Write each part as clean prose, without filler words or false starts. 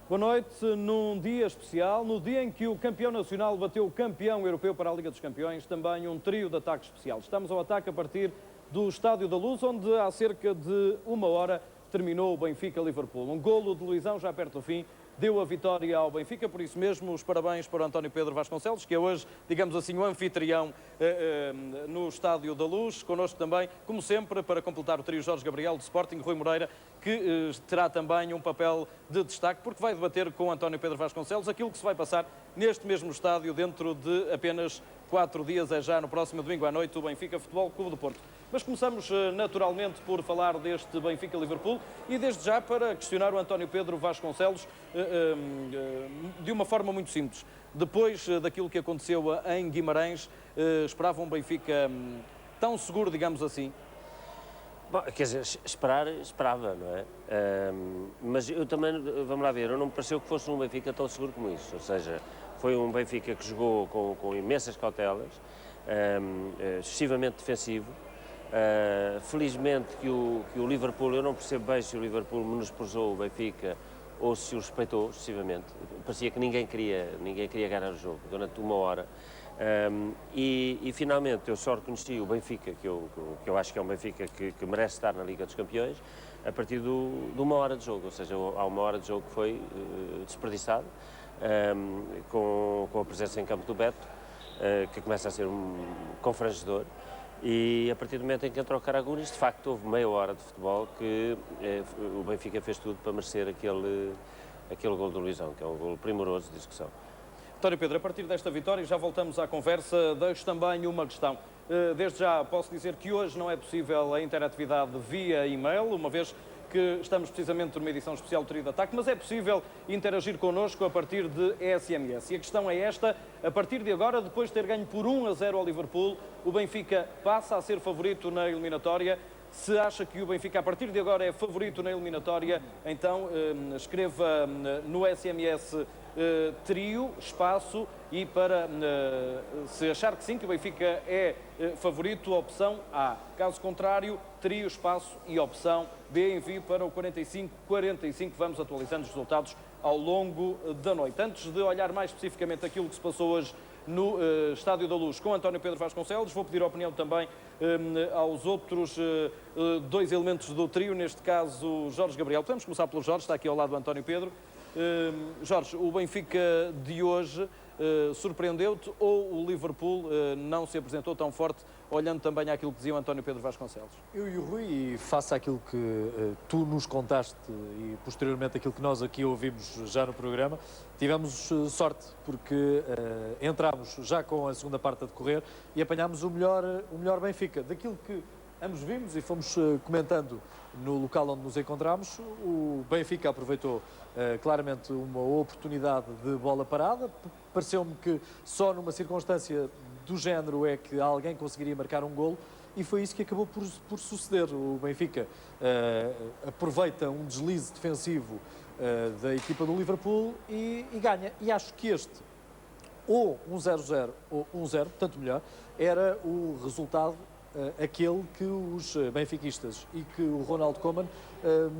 Boa noite. Num dia especial, no dia em que o campeão nacional bateu o campeão europeu para a Liga dos Campeões, também um trio de ataque especial. Estamos ao ataque a partir do Estádio da Luz, onde há cerca de uma hora terminou o Benfica-Liverpool. Um golo de Luizão já perto do fim deu a vitória ao Benfica, por isso mesmo os parabéns para o António Pedro Vasconcelos, que é hoje, digamos assim, o anfitrião no Estádio da Luz. Connosco também, como sempre, para completar o trio, Jorge Gabriel, do Sporting, Rui Moreira, que terá também um papel de destaque, porque vai debater com o António Pedro Vasconcelos aquilo que se vai passar neste mesmo estádio dentro de apenas 4 dias, é já no próximo domingo à noite, o Benfica Futebol Clube do Porto. Mas começamos naturalmente por falar deste Benfica-Liverpool e desde já para questionar o António Pedro Vasconcelos de uma forma muito simples. Depois daquilo que aconteceu em Guimarães, esperava um Benfica tão seguro, digamos assim? Bom, quer dizer, esperava, não é? Mas eu também, vamos lá ver, eu não me pareceu que fosse um Benfica tão seguro como isso. Ou seja, foi um Benfica que jogou com imensas cautelas, excessivamente defensivo. Felizmente que o Liverpool, eu não percebo bem se o Liverpool menosprezou o Benfica ou se o respeitou excessivamente. Parecia que ninguém queria ganhar o jogo durante uma hora. E finalmente eu só reconheci o Benfica, que eu acho que é um Benfica que merece estar na Liga dos Campeões, a partir de uma hora de jogo, ou seja, há uma hora de jogo que foi desperdiçado, com a presença em campo do Beto, que começa a ser um confrangedor, e a partir do momento em que entrou o Karagunis, de facto houve meia hora de futebol que o Benfica fez tudo para merecer aquele gol do Luizão, que é um gol primoroso de discussão. António Pedro, a partir desta vitória, já voltamos à conversa, deixo também uma questão. Desde já posso dizer que hoje não é possível a interatividade via e-mail, uma vez que estamos precisamente numa edição especial do Trio de Ataque, mas é possível interagir connosco a partir de SMS. E a questão é esta: a partir de agora, depois de ter ganho por 1-0 ao Liverpool, o Benfica passa a ser favorito na eliminatória. Se acha que o Benfica, a partir de agora, é favorito na eliminatória, então escreva no SMS trio, espaço, e para, se achar que sim, que o Benfica é favorito, opção A. Caso contrário, trio, espaço e opção B, envio para o 4545. Vamos atualizando os resultados ao longo da noite. Antes de olhar mais especificamente aquilo que se passou hoje no Estádio da Luz com António Pedro Vasconcelos, vou pedir a opinião também aos outros dois elementos do trio, neste caso Jorge Gabriel. Podemos começar pelo Jorge, está aqui ao lado do António Pedro. Jorge, o Benfica de hoje surpreendeu-te ou o Liverpool não se apresentou tão forte, olhando também àquilo que dizia o António Pedro Vasconcelos? Eu e o Rui, e face àquilo que tu nos contaste e posteriormente aquilo que nós aqui ouvimos já no programa, tivemos sorte porque entramos já com a segunda parte a decorrer e apanhámos o melhor Benfica. Daquilo que ambos vimos e fomos comentando no local onde nos encontramos, o Benfica aproveitou claramente uma oportunidade de bola parada. Pareceu-me que só numa circunstância do género é que alguém conseguiria marcar um golo e foi isso que acabou por suceder. O Benfica aproveita um deslize defensivo da equipa do Liverpool e ganha. E acho que este, ou 1-0-0 ou 1-0, tanto melhor, era o resultado aquele que os benfiquistas e que o Ronald Koeman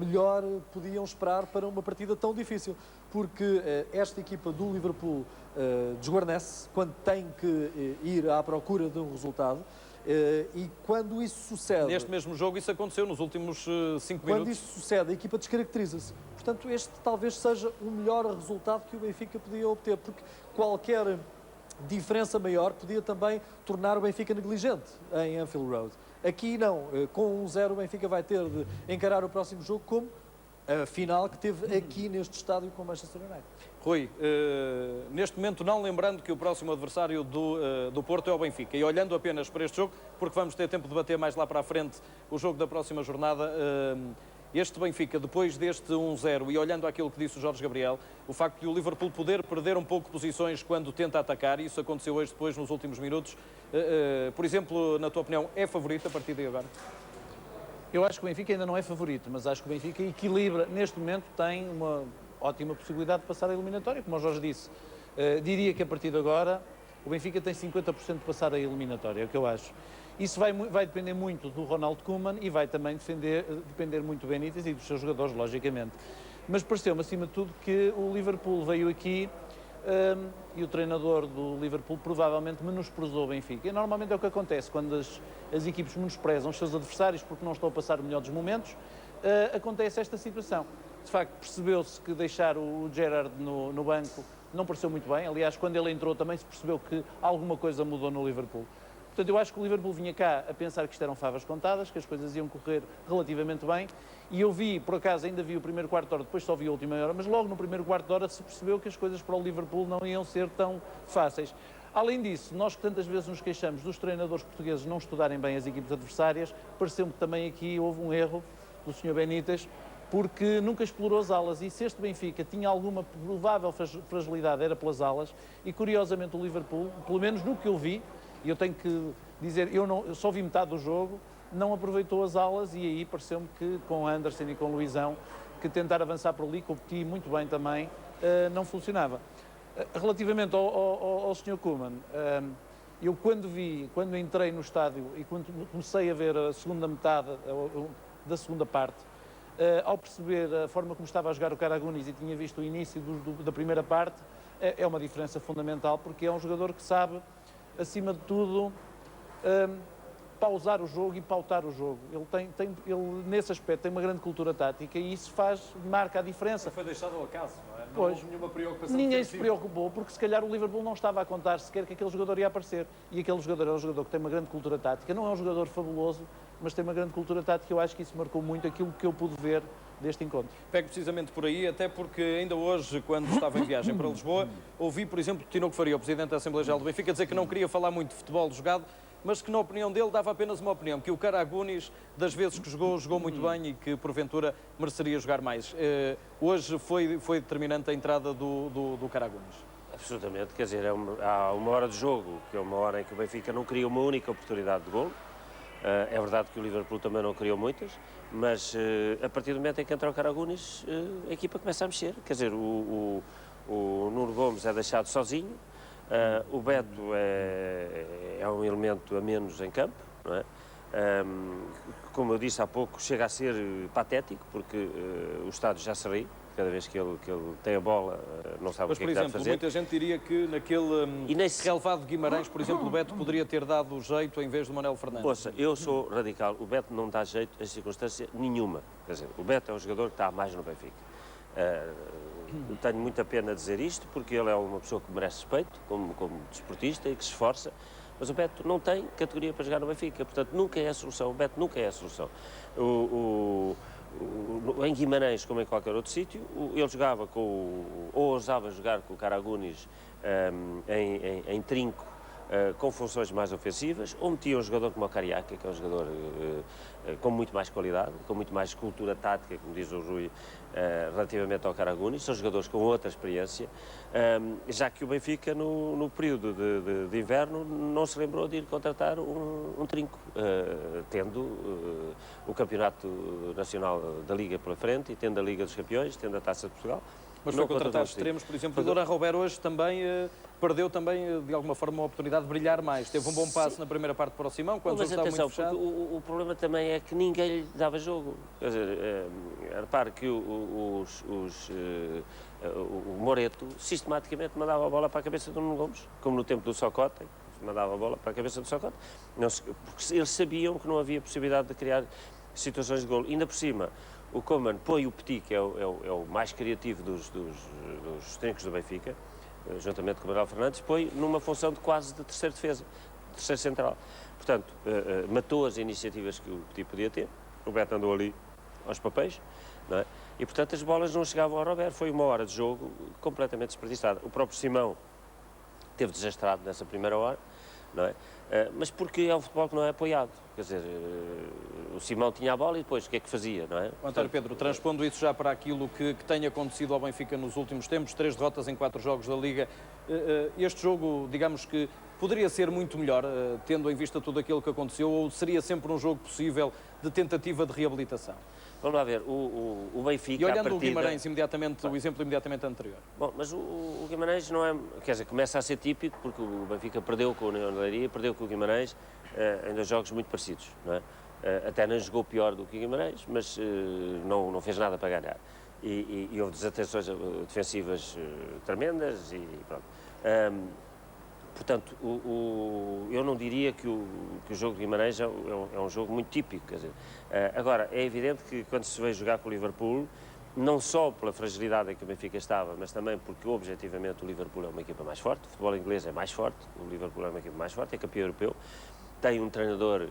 melhor podiam esperar para uma partida tão difícil, porque esta equipa do Liverpool desguarnece quando tem que ir à procura de um resultado, e quando isso sucede... Neste mesmo jogo isso aconteceu nos últimos 5 minutos. Quando isso sucede, a equipa descaracteriza-se. Portanto, este talvez seja o melhor resultado que o Benfica podia obter, porque qualquer diferença maior podia também tornar o Benfica negligente em Anfield Road. Aqui não, com 1-0 o Benfica vai ter de encarar o próximo jogo como a final que teve aqui neste estádio com o Manchester United. Rui, neste momento não lembrando que o próximo adversário do Porto é o Benfica, e olhando apenas para este jogo, porque vamos ter tempo de debater mais lá para a frente o jogo da próxima jornada, este Benfica, depois deste 1-0 e olhando àquilo que disse o Jorge Gabriel, o facto de o Liverpool poder perder um pouco posições quando tenta atacar, isso aconteceu hoje depois nos últimos minutos, por exemplo, na tua opinião, é favorito a partir de agora? Eu acho que o Benfica ainda não é favorito, mas acho que o Benfica equilibra, neste momento tem uma ótima possibilidade de passar a eliminatória, como o Jorge disse. Diria que a partir de agora o Benfica tem 50% de passar a eliminatória, é o que eu acho. Isso vai depender muito do Ronald Koeman e vai também depender muito do Benítez e dos seus jogadores, logicamente. mas pareceu-me, acima de tudo, que o Liverpool veio aqui e o treinador do Liverpool provavelmente menosprezou o Benfica. E normalmente é o que acontece quando as equipes menosprezam os seus adversários porque não estão a passar o melhor dos momentos, acontece esta situação. De facto, percebeu-se que deixar o Gerrard no banco não pareceu muito bem. Aliás, quando ele entrou também se percebeu que alguma coisa mudou no Liverpool. Portanto, eu acho que o Liverpool vinha cá a pensar que isto eram favas contadas, que as coisas iam correr relativamente bem. E eu vi, por acaso, ainda vi o primeiro quarto de hora, depois só vi a última hora, mas logo no primeiro quarto de hora se percebeu que as coisas para o Liverpool não iam ser tão fáceis. Além disso, nós que tantas vezes nos queixamos dos treinadores portugueses não estudarem bem as equipes adversárias, pareceu-me que também aqui houve um erro do Sr. Benítez, porque nunca explorou as alas, e se este Benfica tinha alguma provável fragilidade era pelas alas, e curiosamente o Liverpool, pelo menos no que eu vi, e eu tenho que dizer, eu só vi metade do jogo, não aproveitou as alas, e aí pareceu-me que com Anderson e com Luizão, que tentar avançar por ali, competir muito bem também, não funcionava. Relativamente ao Sr. Koeman, eu quando entrei no estádio e quando comecei a ver a segunda metade da segunda parte, ao perceber a forma como estava a jogar o Karagounis e tinha visto o início da primeira parte, é uma diferença fundamental, porque é um jogador que sabe, acima de tudo, pausar o jogo e pautar o jogo. Ele, nesse aspecto, tem uma grande cultura tática e isso marca a diferença. Foi deixado ao acaso, não é? Não Pois, houve nenhuma preocupação. ninguém se preocupou, porque se calhar o Liverpool não estava a contar sequer que aquele jogador ia aparecer. E aquele jogador é um jogador que tem uma grande cultura tática. Não é um jogador fabuloso, mas tem uma grande cultura tática. Eu acho que isso marcou muito aquilo que eu pude ver deste encontro. Pego precisamente por aí, até porque ainda hoje, quando estava em viagem para Lisboa, ouvi, por exemplo, Tinoco Faria, o Presidente da Assembleia Geral do Benfica, dizer que não queria falar muito de futebol jogado, mas que na opinião dele dava apenas uma opinião, que o Karagounis, das vezes que jogou muito bem e que porventura mereceria jogar mais. Hoje foi determinante a entrada do Karagounis. Absolutamente, quer dizer, há uma hora de jogo, que é uma hora em que o Benfica não cria uma única oportunidade de golo. É verdade que o Liverpool também não criou muitas, mas a partir do momento em que entra o Karagounis, a equipa começa a mexer. Quer dizer, o Nuno Gomes é deixado sozinho, o Beto é um elemento a menos em campo, não é? Como eu disse há pouco, chega a ser patético, porque o estádio já se ri. Cada vez que ele tem a bola, não sabe o que é que dá a fazer. Muita gente diria que naquele relevado de Guimarães, por exemplo, o Beto poderia ter dado o jeito em vez do Manuel Fernandes. Ouça, eu sou radical, o Beto não dá jeito em circunstância nenhuma. Quer dizer, o Beto é um jogador que está mais no Benfica. Tenho muita pena de dizer isto, porque ele é uma pessoa que merece respeito, como desportista e que se esforça, mas o Beto não tem categoria para jogar no Benfica, portanto nunca é a solução, o Beto nunca é a solução. Em Guimarães, como em qualquer outro sítio, ele jogava ou ousava jogar com o Karagounis em trinco, com funções mais ofensivas, ou metia um jogador como o Cariaca, que é um jogador com muito mais qualidade, com muito mais cultura tática, como diz o Rui, relativamente ao Karagounis. São jogadores com outra experiência, já que o Benfica, no período de inverno, não se lembrou de ir contratar um trinco, tendo o Campeonato Nacional da Liga pela frente, e tendo a Liga dos Campeões, tendo a Taça de Portugal. Mas foi contratar extremos, por exemplo, o Laurent Robert hoje também perdeu também, de alguma forma, uma oportunidade de brilhar mais. Teve um bom passo na primeira parte para o Simão, quando o jogo estava muito fechado. O problema também é que ninguém lhe dava jogo. Quer dizer, repare que o Moreto sistematicamente mandava a bola para a cabeça do Nuno Gomes, como no tempo do Socota, mandava a bola para a cabeça do Socota, porque eles sabiam que não havia possibilidade de criar situações de golo. Ainda por cima, o Koeman põe o Petit, que é o mais criativo dos trincos do Benfica, juntamente com o Manuel Fernandes, põe numa função de quase de terceiro defesa, terceiro central. Portanto, matou as iniciativas que o Petit podia ter, o Beto andou ali aos papéis, não é? E portanto as bolas não chegavam ao Robert. Foi uma hora de jogo completamente desperdiçada. O próprio Simão teve desastrado nessa primeira hora, não é? Mas porque é um futebol que não é apoiado. Quer dizer, o Simão tinha a bola e depois o que é que fazia, não é? António Pedro, transpondo isso já para aquilo que tem acontecido ao Benfica nos últimos tempos, 3 derrotas em 4 jogos da Liga, este jogo, digamos que poderia ser muito melhor, tendo em vista tudo aquilo que aconteceu, ou seria sempre um jogo possível de tentativa de reabilitação? Vamos lá ver, o Benfica... E olhando o Guimarães, imediatamente, o exemplo imediatamente anterior. Bom, mas o Guimarães não é... Quer dizer, começa a ser típico, porque o Benfica perdeu com o União de Leiria, perdeu com o Guimarães em 2 jogos muito parecidos, não é? Até não jogou pior do que o Guimarães, mas não fez nada para ganhar. e houve desatenções defensivas tremendas e pronto. Portanto, eu não diria que o jogo de Guimarães é um jogo muito típico. Quer dizer, agora, é evidente que quando se veio jogar com o Liverpool, não só pela fragilidade em que o Benfica estava, mas também porque, objetivamente, o Liverpool é uma equipa mais forte, o futebol inglês é mais forte, o Liverpool é uma equipa mais forte, é campeão europeu, tem um treinador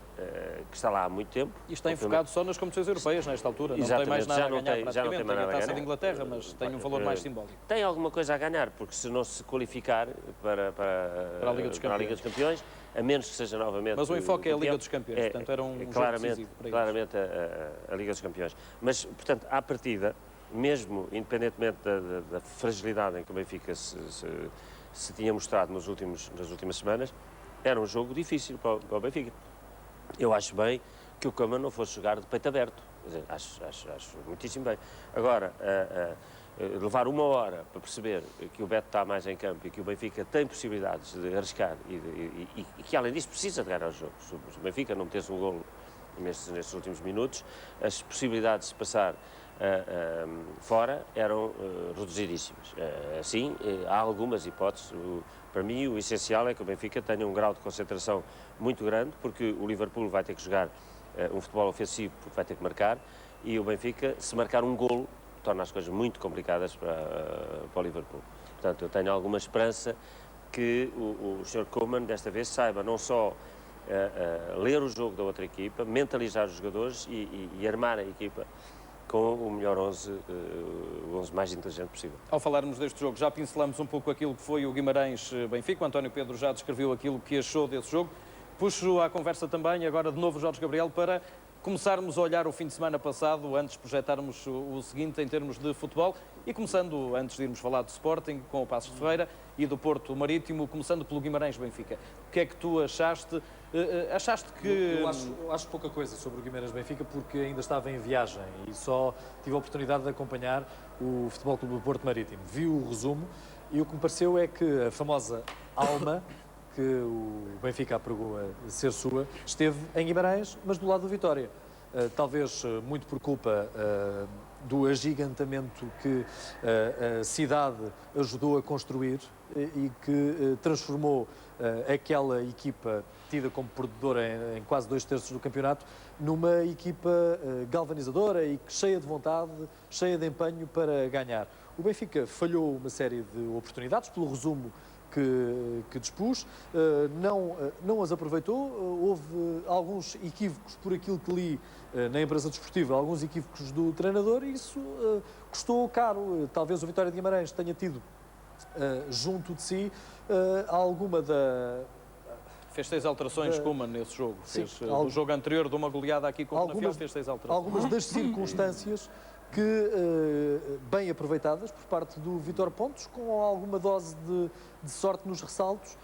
que está lá há muito tempo. E está enfocado só nas competições europeias nesta altura, não tem mais nada a ganhar praticamente, já não tem mais nada tem a Taça a de ganhar. Inglaterra, mas tem um valor mais simbólico. Tem alguma coisa a ganhar, porque se não se qualificar para a Liga dos Campeões, a menos que seja novamente... Mas o enfoque é a Liga dos Campeões, portanto era um jogo decisivo para claramente a Liga dos Campeões. Mas, portanto, à partida, mesmo independentemente da fragilidade em que o Benfica se tinha mostrado nas últimas semanas, era um jogo difícil para o Benfica. Eu acho bem que o Koeman não fosse jogar de peito aberto. Quer dizer, acho muitíssimo bem. Agora, levar uma hora para perceber que o Beto está mais em campo e que o Benfica tem possibilidades de arriscar e que, além disso, precisa de ganhar o jogo. Se o Benfica não metesse um golo nestes últimos minutos, as possibilidades de passar fora eram reduzidíssimas. Assim, há algumas hipóteses. Para mim, o essencial é que o Benfica tenha um grau de concentração muito grande, porque o Liverpool vai ter que jogar um futebol ofensivo, porque vai ter que marcar, e o Benfica, se marcar um golo, torna as coisas muito complicadas para o Liverpool. Portanto, eu tenho alguma esperança que o Sr. Koeman, desta vez, saiba não só ler o jogo da outra equipa, mentalizar os jogadores e armar a equipa com o melhor 11 mais inteligente possível. Ao falarmos deste jogo, já pincelamos um pouco aquilo que foi o Guimarães-Benfica. O António Pedro já descreveu aquilo que achou desse jogo. Puxo à conversa também, agora de novo, Jorge Gabriel, para começarmos a olhar o fim de semana passado, antes de projetarmos o seguinte em termos de futebol, e começando, antes de irmos falar do Sporting, com o Passos de Ferreira e do Porto Marítimo, começando pelo Guimarães-Benfica. O que é que tu achaste? Achaste que... Eu acho pouca coisa sobre o Guimarães-Benfica porque ainda estava em viagem e só tive a oportunidade de acompanhar o Futebol Clube do Porto Marítimo. Vi o resumo e o que me pareceu é que a famosa alma que o Benfica apregou a ser sua, esteve em Guimarães, mas do lado do Vitória. Talvez muito por culpa do agigantamento que a cidade ajudou a construir e que transformou aquela equipa tida como perdedora em quase 2/3 do campeonato numa equipa galvanizadora e cheia de vontade, cheia de empenho para ganhar. O Benfica falhou uma série de oportunidades, pelo resumo que dispus, não as aproveitou, houve alguns equívocos por aquilo que li na imprensa desportiva, alguns equívocos do treinador e isso custou caro. Talvez o Vitória de Guimarães tenha tido junto de si alguma da... Fez 6 alterações, Koeman, nesse jogo. Sim, fez, no jogo anterior de uma goleada aqui com o Penafiel, fez 6 alterações. Algumas das circunstâncias que, bem aproveitadas por parte do Vítor Pontes, com alguma dose de sorte nos ressaltos,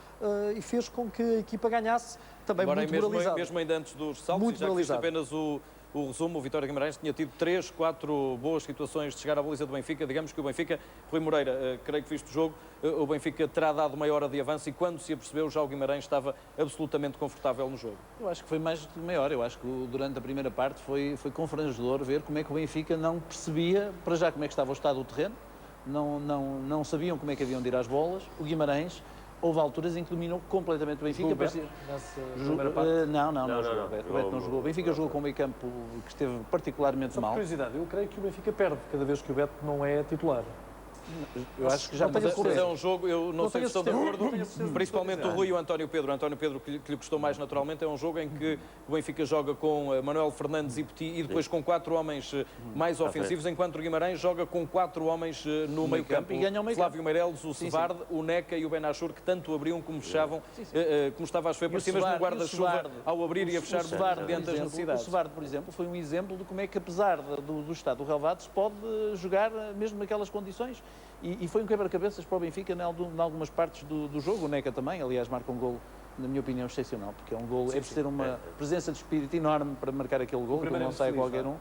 e fez com que a equipa ganhasse, também Agora, muito mesmo, moralizada. mesmo ainda antes dos ressaltos, Muito e já que fiz moralizado. apenas o resumo, o Vitória Guimarães tinha tido 3, 4 boas situações de chegar à baliza do Benfica. Digamos que o Benfica, Rui Moreira, creio que viste o jogo, o Benfica terá dado meia hora de avanço e quando se apercebeu já o Guimarães estava absolutamente confortável no jogo. Eu acho que foi mais de meia hora. Eu acho que durante a primeira parte foi confrangedor ver como é que o Benfica não percebia, para já, como é que estava o estado do terreno, não sabiam como é que haviam de ir às bolas. O Guimarães, houve alturas em que dominou completamente o Benfica. Nessa primeira parte. Não jogou. O Beto não jogou. O Benfica jogou com um meio campo que esteve particularmente Só por mal. curiosidade, eu creio que o Benfica perde cada vez que o Beto não é titular. Eu acho que já não tenho mas Mas é um jogo, eu não sei se estou de acordo, certeza. principalmente o Rui e o António Pedro. O António Pedro, que lhe custou mais naturalmente, é um jogo em que o Benfica joga com Manuel Fernandes e Petit e depois com 4 homens mais ofensivos, enquanto o Guimarães joga com 4 homens no meio campo. E ganha o meio Flávio Meireles, o Sevarde, o Neca e o Benachur, que tanto abriam como fechavam, como estava a chover para cima, no guarda-chuva, ao abrir e a fechar diante das necessidades. O Sevarde, por exemplo, foi um exemplo de como é que, apesar do estado do relevado, se pode jogar mesmo naquelas condições. E foi um quebra-cabeças para o Benfica em algumas partes do jogo. O Neca também, aliás, marca um golo, na minha opinião, excepcional, porque é um golo, é preciso ter uma presença de espírito enorme para marcar aquele golo, que não sai a qualquer um.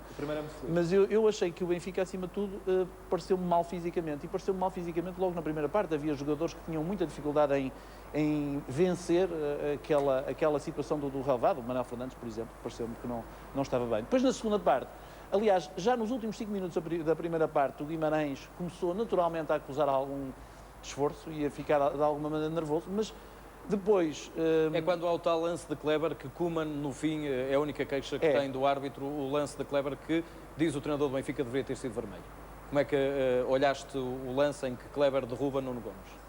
Mas eu achei que o Benfica, acima de tudo, pareceu-me mal fisicamente. E pareceu-me mal fisicamente logo na primeira parte. Havia jogadores que tinham muita dificuldade em vencer aquela situação do relevado. O Manuel Fernandes, por exemplo, pareceu-me que não estava bem. Depois, na segunda parte, Aliás, já nos últimos 5 minutos da primeira parte, o Guimarães começou naturalmente a acusar algum esforço e a ficar de alguma maneira nervoso, mas depois... É quando há o tal lance de Kleber que Koeman, no fim, é a única queixa que tem do árbitro, o lance de Kleber que, diz o treinador do Benfica, deveria ter sido vermelho. Como é que olhaste o lance em que Kleber derruba Nuno Gomes?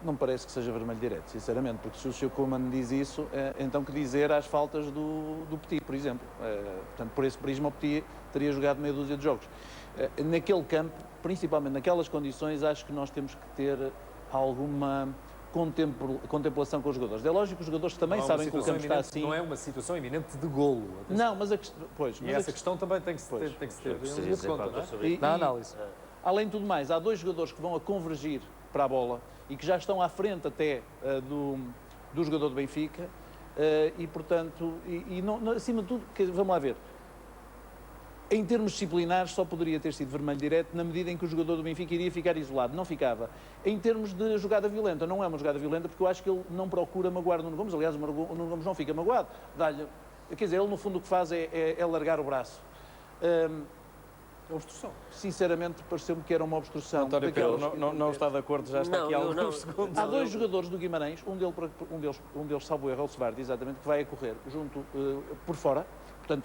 Não me parece que seja vermelho direto, sinceramente, porque se o Sr. Koeman diz isso, então que dizer às faltas do Petit, por exemplo. Portanto, por esse prisma, o Petit teria jogado meia dúzia de jogos. Naquele campo, principalmente naquelas condições, acho que nós temos que ter alguma contemplação com os jogadores. É lógico que os jogadores também sabem que o campo está assim. Não é uma situação iminente de golo. Atenção. Não, mas a questão... Pois, E essa questão também tem que se ter de conta, não é? Na análise. Além de tudo mais, há dois jogadores que vão a convergir para a bola e que já estão à frente até do jogador do Benfica e, portanto, acima de tudo, vamos lá ver, em termos disciplinares só poderia ter sido vermelho direto na medida em que o jogador do Benfica iria ficar isolado, não ficava. Em termos de jogada violenta, não é uma jogada violenta porque eu acho que ele não procura magoar o Nuno Gomes, aliás o Nuno Gomes não fica magoado, dá-lhe, quer dizer, ele no fundo o que faz é largar o braço. Obstrução. Sinceramente, pareceu-me que era uma obstrução. António Pedro não está de acordo, já está aqui há alguns segundos. Há dois jogadores do Guimarães, um deles salvo erro, é o Sevardi, exatamente, que vai a correr junto, por fora, portanto,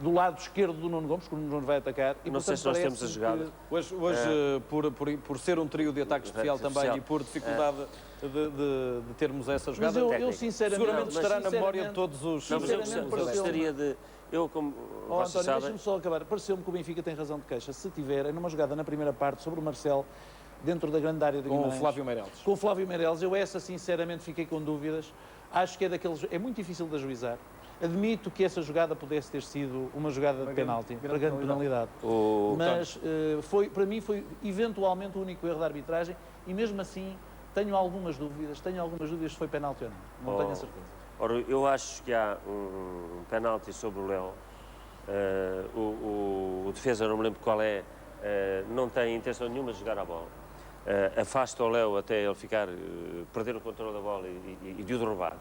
do lado esquerdo do Nuno Gomes, que o Nuno Gomes vai atacar. E, não sei se nós temos a jogada. Hoje por ser um trio de ataque especial também e por dificuldade de termos essa jogada, mas eu sinceramente, seguramente estará na memória de todos os... Não, mas eu gostaria de... Eu, como vocês António, sabem... deixa-me só acabar. Pareceu-me que o Benfica tem razão de queixa. Se tiver, numa jogada na primeira parte sobre o Marcelo, dentro da grande área de Guimarães... Com o Flávio Meireles. Com o Flávio Meireles, eu sinceramente fiquei com dúvidas. Acho que é daqueles... É muito difícil de ajuizar. Admito que essa jogada pudesse ter sido uma jogada de penalti, para grande penalidade. Mas para mim foi eventualmente o único erro da arbitragem e mesmo assim tenho algumas dúvidas se foi penalti ou não. Não tenho a certeza. Ora, eu acho que há um penalti sobre o Léo. O defesa, não me lembro qual é, não tem intenção nenhuma de jogar a bola. Afasta o Léo até ele perder o controle da bola e de o derrubar.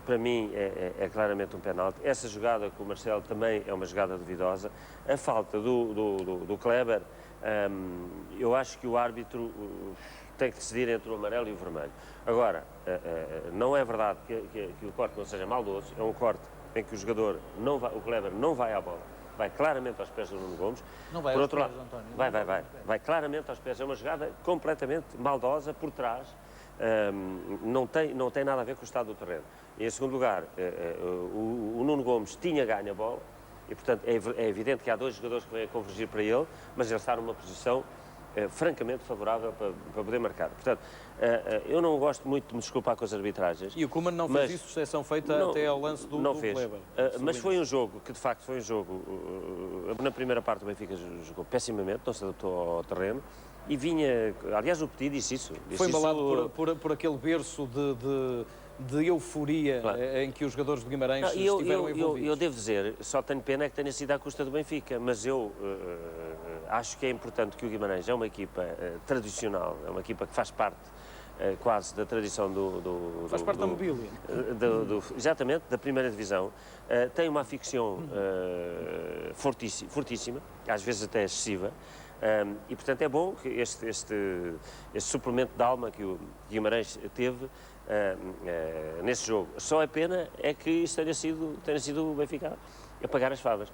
Para mim é claramente um penalti. Essa jogada com o Marcelo também é uma jogada duvidosa. A falta do Kleber, eu acho que o árbitro tem que decidir entre o amarelo e o vermelho. Agora, não é verdade que o corte não seja maldoso, é um corte em que o jogador, o Kleber, não vai à bola, vai claramente aos pés do Nuno Gomes. Não vai por aos outro pés, lado, António. vai claramente aos pés. É uma jogada completamente maldosa por trás. Não tem nada a ver com o estado do terreno. E, em segundo lugar, o Nuno Gomes tinha ganho a bola e, portanto, é evidente que há dois jogadores que vêm a convergir para ele, mas ele está numa posição francamente favorável para poder marcar. Portanto, eu não gosto muito de me desculpar com as arbitragens. E o Koeman não fez isso, exceção feita até ao lance do Kleber. Mas foi um jogo que, de facto, foi um jogo... na primeira parte o Benfica jogou pessimamente, não se adaptou ao terreno. E vinha... Aliás, o Petit disse isso. Foi embalado por aquele berço de euforia, claro, em que os jogadores de Guimarães estiveram envolvidos. Eu devo dizer, só tenho pena é que tenha sido à custa do Benfica, mas eu acho que é importante que o Guimarães é uma equipa tradicional, é uma equipa que faz parte quase da tradição faz parte da mobília. Exatamente, da primeira divisão. Tem uma afição fortíssima, às vezes até excessiva. E, portanto, é bom que este suplemento de alma que o Guimarães teve nesse jogo. Só a pena é que isso tenha sido o Benfica a pagar as favas.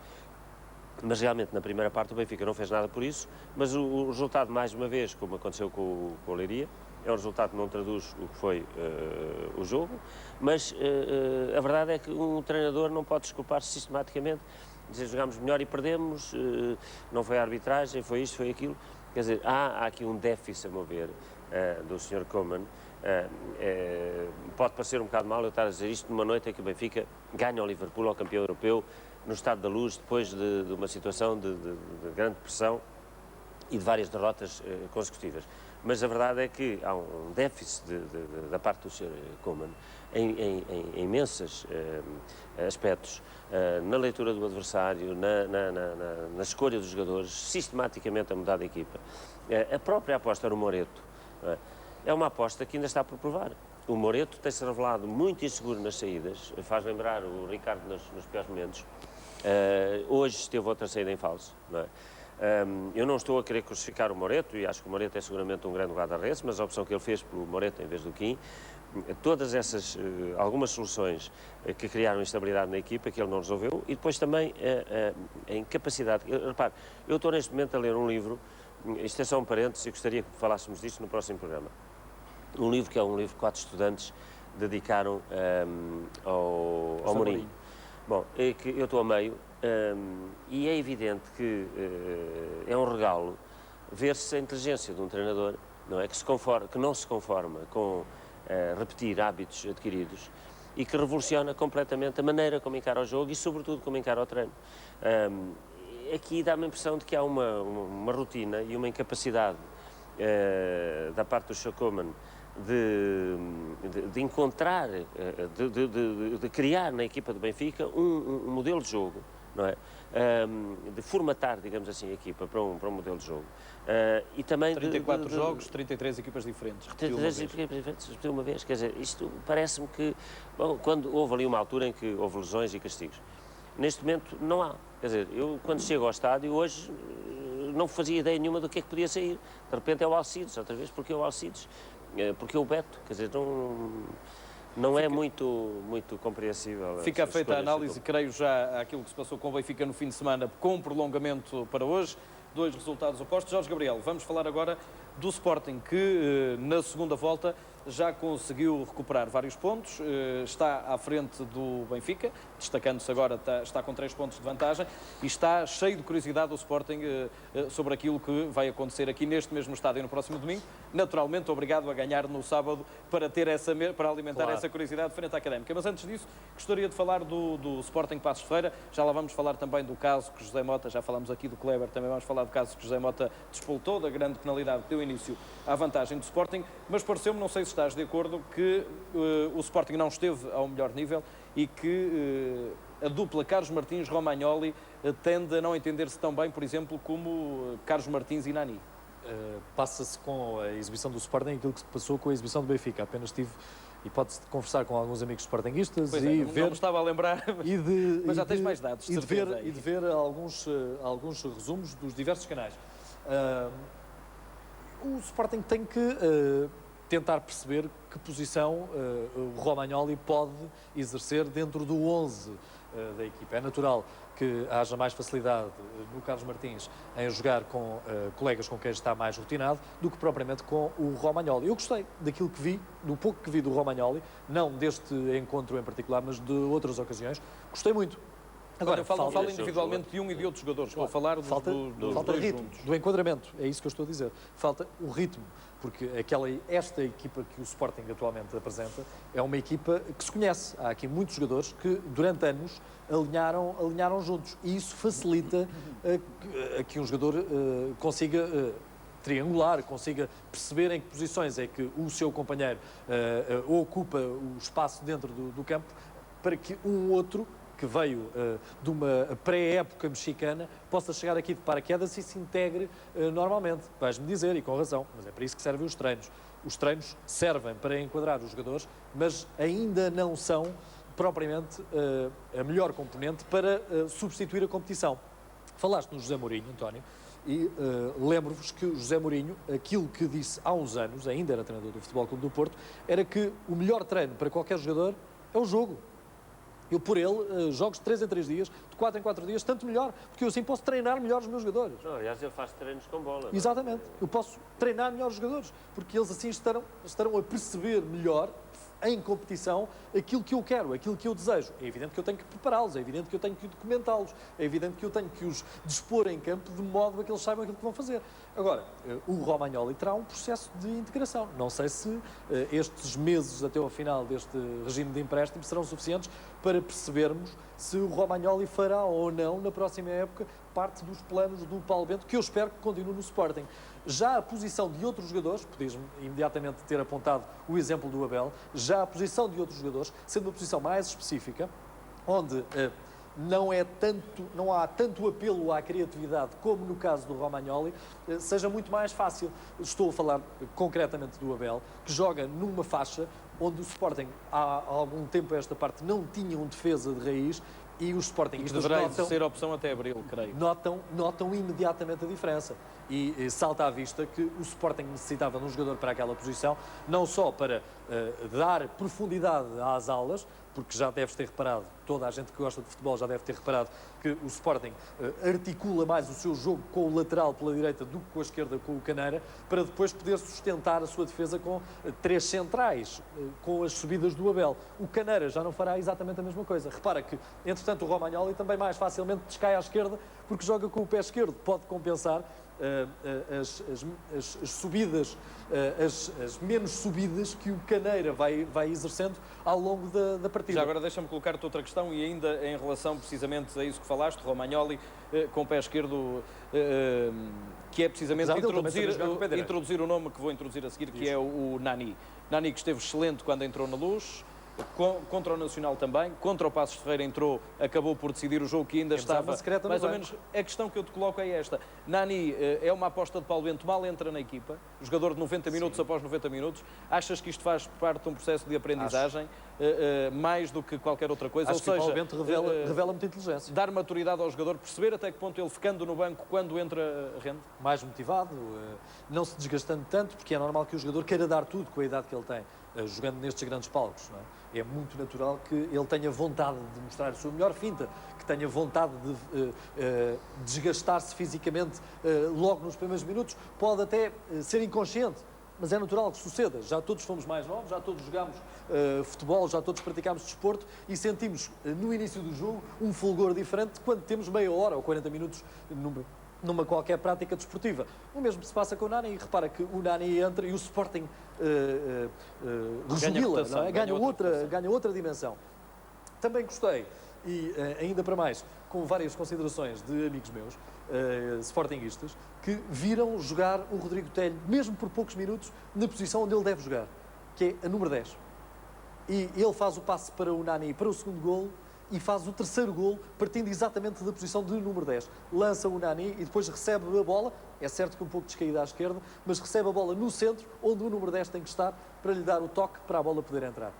Mas, realmente, na primeira parte o Benfica não fez nada por isso, mas o resultado, mais uma vez, como aconteceu com o Leiria, é um resultado que não traduz o que foi o jogo, mas a verdade é que um treinador não pode desculpar-se sistematicamente, dizer, jogámos melhor e perdemos, não foi a arbitragem, foi isto, foi aquilo. Quer dizer, há aqui um déficit, a meu ver, do Sr. Koeman. Pode parecer um bocado mal eu estar a dizer isto numa noite em que o Benfica ganha ao Liverpool, ao campeão europeu, no estado da luz, depois de uma situação de grande pressão e de várias derrotas consecutivas. Mas a verdade é que há um déficit da parte do Sr. Koeman em imensos aspectos, na leitura do adversário, na escolha dos jogadores, sistematicamente a mudar de equipa. A própria aposta no Moreto é uma aposta que ainda está por provar. O Moreto tem-se revelado muito inseguro nas saídas, faz lembrar o Ricardo nos piores momentos. Hoje teve outra saída em falso, não é? Eu não estou a querer crucificar o Moreto, e acho que o Moreto é seguramente um grande guarda-redes, mas a opção que ele fez pelo Moreto em vez do Quim, todas essas, algumas soluções que criaram instabilidade na equipa, que ele não resolveu, e depois também a incapacidade. Repare, eu estou neste momento a ler um livro, isto é só um parênteses, e gostaria que falássemos disto no próximo programa. Um livro que é um livro que 4 estudantes dedicaram ao Mourinho. Bom, é que eu estou a meio, e é evidente que é um regalo ver-se a inteligência de um treinador, não é? Que não se conforma com repetir hábitos adquiridos e que revoluciona completamente a maneira como encara o jogo e, sobretudo, como encara o treino. Aqui dá-me a impressão de que há uma rotina e uma incapacidade da parte do Showman de encontrar, de criar na equipa do Benfica um modelo de jogo, não é? De formatar, digamos assim, a equipa para um modelo de jogo. E também 34 jogos, 33 equipas diferentes. 33 equipas diferentes, repetiu uma vez. Quer dizer, isto parece-me que, bom, quando houve ali uma altura em que houve lesões e castigos, neste momento não há. Quer dizer, eu quando chego ao estádio hoje não fazia ideia nenhuma do que é que podia sair. De repente é o Alcides, outra vez, porque é o Alcides? Porque é o Beto, quer dizer, não é muito compreensível. Fica feita a análise, creio já, àquilo que se passou com o Benfica no fim de semana, com prolongamento para hoje. 2 resultados opostos. Jorge Gabriel, vamos falar agora do Sporting, que na segunda volta já conseguiu recuperar vários pontos, está à frente do Benfica, destacando-se agora, está com 3 pontos de vantagem, e está cheio de curiosidade o Sporting sobre aquilo que vai acontecer aqui neste mesmo estádio no próximo domingo, naturalmente obrigado a ganhar no sábado para alimentar essa curiosidade frente à Académica. Mas antes disso, gostaria de falar do Sporting Passos Ferreira, já lá vamos falar também do caso que José Mota, já falamos aqui do Kleber, também vamos falar do caso que José Mota despoltou, da grande penalidade que deu início à vantagem do Sporting, mas pareceu-me, não sei se estás de acordo, que o Sporting não esteve ao melhor nível e que a dupla Carlos Martins-Romagnoli tende a não entender-se tão bem, por exemplo, como Carlos Martins e Nani. Passa-se com a exibição do Sporting aquilo que se passou com a exibição do Benfica. Apenas tive hipótese de conversar com alguns amigos sportinguistas e ver... Não me estava a lembrar, mas já tens mais dados, e de ver alguns resumos dos diversos canais. O Sporting tem que tentar perceber que posição o Romagnoli pode exercer dentro do 11 da equipa. É natural que haja mais facilidade no Carlos Martins em jogar com colegas com quem está mais rotinado do que propriamente com o Romagnoli. Eu gostei daquilo que vi, do pouco que vi do Romagnoli, não deste encontro em particular, mas de outras ocasiões. Gostei muito. Agora, eu falo individualmente de um e de outros jogadores. Estou a falar falta ritmo, juntos. Do enquadramento, é isso que eu estou a dizer. Falta o ritmo, porque esta equipa que o Sporting atualmente apresenta é uma equipa que se conhece. Há aqui muitos jogadores que durante anos alinharam juntos e isso facilita que um jogador consiga triangular, consiga perceber em que posições é que o seu companheiro ocupa o espaço dentro do campo para que um outro que veio de uma pré-época mexicana, possa chegar aqui de paraquedas e se integre normalmente. Vais-me dizer, e com razão, mas é para isso que servem os treinos. Os treinos servem para enquadrar os jogadores, mas ainda não são propriamente a melhor componente para substituir a competição. Falaste no José Mourinho, António, e lembro-vos que o José Mourinho, aquilo que disse há uns anos, ainda era treinador do Futebol Clube do Porto, era que o melhor treino para qualquer jogador é o jogo. Eu, por ele, jogos de 3 em 3 dias, de 4 em 4 dias, tanto melhor, porque eu assim posso treinar melhor os meus jogadores. Não, aliás, ele faz treinos com bola. Exatamente. Eu posso treinar melhor os jogadores, porque eles assim estarão a perceber melhor, em competição, aquilo que eu quero, aquilo que eu desejo. É evidente que eu tenho que prepará-los, é evidente que eu tenho que documentá-los, é evidente que eu tenho que os dispor em campo de modo a que eles saibam aquilo que vão fazer. Agora, o Romagnoli terá um processo de integração. Não sei se estes meses até ao final deste regime de empréstimo serão suficientes para percebermos se o Romagnoli fará ou não, na próxima época, parte dos planos do Paulo Bento, que eu espero que continue no Sporting. Já a posição de outros jogadores, podias imediatamente ter apontado o exemplo do Abel, já a posição de outros jogadores, sendo uma posição mais específica, onde não há tanto apelo à criatividade como no caso do Romagnoli, seja muito mais fácil. Estou a falar concretamente do Abel, que joga numa faixa onde o Sporting, há algum tempo a esta parte, não tinha um defesa de raiz, e os Sportingistas Deverá ser opção até abril, creio. notam imediatamente a diferença. E salta à vista que o Sporting necessitava de um jogador para aquela posição, não só para dar profundidade às alas, porque já deves ter reparado, toda a gente que gosta de futebol já deve ter reparado que o Sporting articula mais o seu jogo com o lateral pela direita do que com a esquerda, com o Caneira, para depois poder sustentar a sua defesa com 3 centrais, com as subidas do Abel. O Caneira já não fará exatamente a mesma coisa. Repara que, entretanto, o Romagnoli também mais facilmente descai à esquerda, porque joga com o pé esquerdo, pode compensar as subidas, as menos subidas que o Caneira vai exercendo ao longo da partida. Já agora deixa-me colocar-te outra questão, e ainda em relação precisamente a isso que falaste, Romagnoli com o pé esquerdo, que é precisamente introduzir o nome que vou introduzir a seguir, que é o Nani. Nani, que esteve excelente quando entrou na Luz, contra o Nacional também, contra o Passos Ferreira entrou, acabou por decidir o jogo, que ainda estava mais ou menos. A questão que eu te coloco é esta: Nani é uma aposta de Paulo Bento, mal entra na equipa, jogador de 90 minutos após 90 minutos. Achas que isto faz parte de um processo de aprendizagem, mais do que qualquer outra coisa? Acho que o Paulo Bento revela muita inteligência. Dar maturidade ao jogador, perceber até que ponto ele, ficando no banco, quando entra, rende? Mais motivado, não se desgastando tanto, porque é normal que o jogador queira dar tudo com a idade que ele tem, jogando nestes grandes palcos, não é? É muito natural que ele tenha vontade de mostrar a sua melhor finta, que tenha vontade de desgastar-se fisicamente logo nos primeiros minutos. Pode até ser inconsciente, mas é natural que suceda. Já todos fomos mais novos, já todos jogámos futebol, já todos praticámos desporto e sentimos no início do jogo um fulgor diferente quando temos meia hora ou 40 minutos numa qualquer prática desportiva. O mesmo se passa com o Nani, e repara que o Nani entra e o Sporting ganha outra dimensão. Também gostei, e ainda para mais, com várias considerações de amigos meus, sportinguistas, que viram jogar o Rodrigo Telho, mesmo por poucos minutos, na posição onde ele deve jogar, que é a número 10. E ele faz o passe para o Nani para o segundo golo, e faz o terceiro golo partindo exatamente da posição de número 10. Lança o Nani e depois recebe a bola, é certo que um pouco descaída à esquerda, mas recebe a bola no centro, onde o número 10 tem que estar, para lhe dar o toque para a bola poder entrar.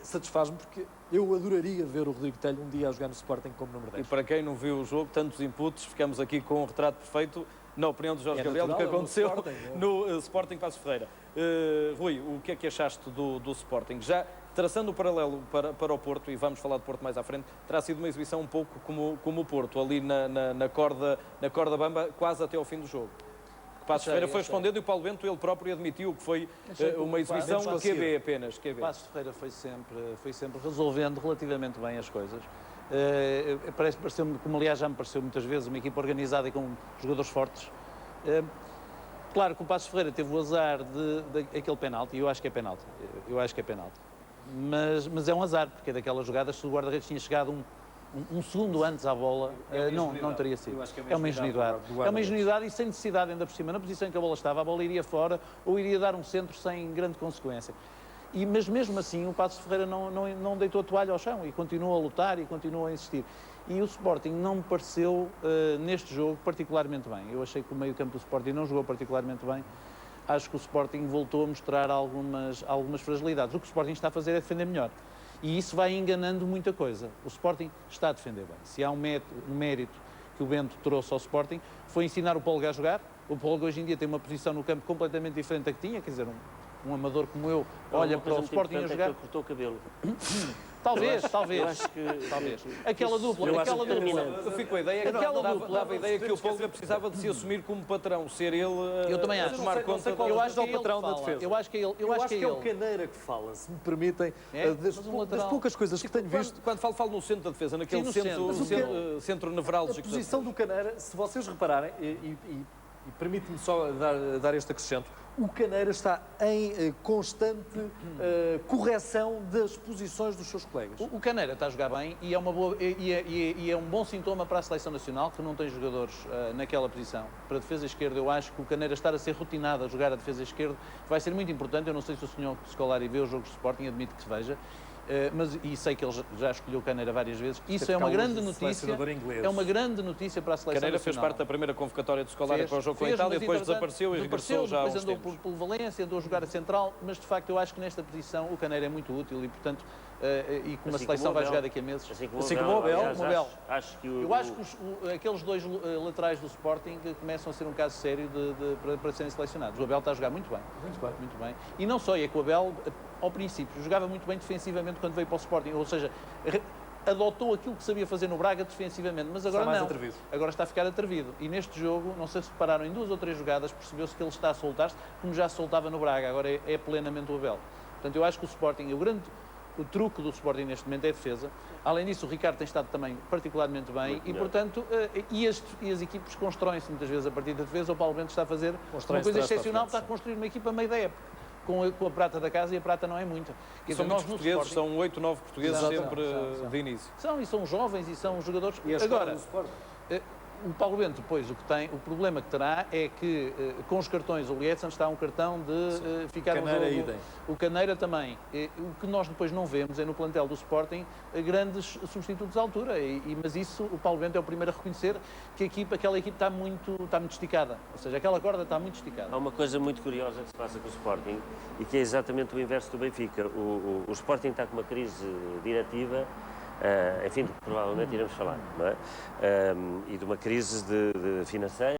Satisfaz-me, porque eu adoraria ver o Rodrigo Telho um dia a jogar no Sporting como número 10. E para quem não viu o jogo, tantos inputs, ficamos aqui com um retrato perfeito, na opinião do Jorge Gabriel, do que aconteceu no Sporting Passos Ferreira. Rui, o que é que achaste do Sporting? Já traçando o paralelo para o Porto, e vamos falar de Porto mais à frente, terá sido uma exibição um pouco como o Porto, ali na corda bamba, quase até ao fim do jogo. Passos Ferreira foi respondendo, e o Paulo Bento, ele próprio, admitiu que foi uma exibição QB apenas. Passos Ferreira foi sempre resolvendo relativamente bem as coisas. Pareceu-me, como aliás já me pareceu muitas vezes, uma equipa organizada e com jogadores fortes. Claro que o Passos Ferreira teve o azar de aquele penalti, e eu acho que é penalti. Mas é um azar, porque é daquelas jogadas, se o guarda-redes tinha chegado um segundo antes à bola, não teria sido. É uma ingenuidade. É uma ingenuidade, e sem necessidade, ainda por cima, na posição em que a bola estava, a bola iria fora ou iria dar um centro sem grande consequência. Mas mesmo assim o Passos Ferreira não deitou a toalha ao chão e continuou a lutar e continuou a insistir. E o Sporting não me pareceu, neste jogo, particularmente bem. Eu achei que o meio-campo do Sporting não jogou particularmente bem. Acho que o Sporting voltou a mostrar algumas fragilidades. O que o Sporting está a fazer é defender melhor. E isso vai enganando muita coisa. O Sporting está a defender bem. Se há um mérito que o Bento trouxe ao Sporting, foi ensinar o Polga a jogar. O Polga hoje em dia tem uma posição no campo completamente diferente da que tinha, quer dizer, um amador como eu olha para o Sporting a jogar. É que ele cortou o cabelo. Talvez. Eu acho que Aquela dupla. Eu fico com a ideia que dava a ideia que o Polga precisava de se assumir como patrão, ser ele a tomar conta. Eu acho que é o patrão da defesa. Eu acho que é o Caneira que fala, se me permitem, das poucas coisas que tenho visto. Quando falo no centro da defesa, naquele centro nevrálgico. A posição do Caneira, se vocês repararem, e permite-me só dar este acrescento, o Caneira está em constante correção das posições dos seus colegas. O Caneira está a jogar bem e é um bom sintoma para a Seleção Nacional, que não tem jogadores naquela posição. Para a defesa esquerda, eu acho que o Caneira estar a ser rotinado a jogar a defesa esquerda vai ser muito importante. Eu não sei se o senhor Scolari vê os jogos de Sporting, admito que se veja. E sei que ele já escolheu Caneira várias vezes. Isso é cá uma o grande notícia. selecionador inglês. É uma grande notícia para a seleção Caneira fez nacional. parte da primeira convocatória de Scolari para o jogo com a Fez, Itália, mas, depois entretanto, desapareceu e regressou já há uns depois andou tempos. pelo Valência, andou a jogar a central, mas de facto eu acho que nesta posição o Caneira é muito útil e, portanto, e como a Assim seleção como o vai Abel. jogar daqui a meses. Assim como o Abel, aliás, como o Abel. Acho que Eu acho que aqueles dois laterais do Sporting começam a ser um caso sério para serem selecionados. O Abel está a jogar muito bem. Muito bem. E não só, é que o Abel, ao princípio, jogava muito bem defensivamente quando veio para o Sporting, ou seja, adotou aquilo que sabia fazer no Braga defensivamente, mas agora mais não. atrevido. Agora está a ficar atrevido. E neste jogo, não sei se repararam, em 2 ou 3 jogadas, percebeu-se que ele está a soltar-se como já se soltava no Braga, agora é plenamente o Abel. Portanto, eu acho que o Sporting, o truque do Sporting neste momento é a defesa. Além disso, o Ricardo tem estado também particularmente bem Muito e, melhor. portanto, as equipes constroem-se muitas vezes a partir da defesa. O Paulo Bento está a fazer uma Constroem-se coisa trás para a excepcional, frente, está a construir uma equipa a meio da época. Com a prata da casa, e a prata não é muita. Quer São dizer, muitos nós no portugueses, Sporting- são 8, 9 portugueses São, sempre são. de início. e são jovens e são jogadores. E a escola Agora, do Sporting? o Paulo Bento, depois, o problema que terá é que, com os cartões, o Lietzen está um cartão de ficar no Caneira, jogo. idem. O Caneira também. O que nós depois não vemos é no plantel do Sporting grandes substitutos à altura. Mas isso, o Paulo Bento é o primeiro a reconhecer que aquela equipe está muito esticada. Ou seja, aquela corda está muito esticada. Há uma coisa muito curiosa que se passa com o Sporting e que é exatamente o inverso do Benfica. O Sporting está com uma crise diretiva, enfim, do que provavelmente iremos falar, não é? E de uma crise de financeira.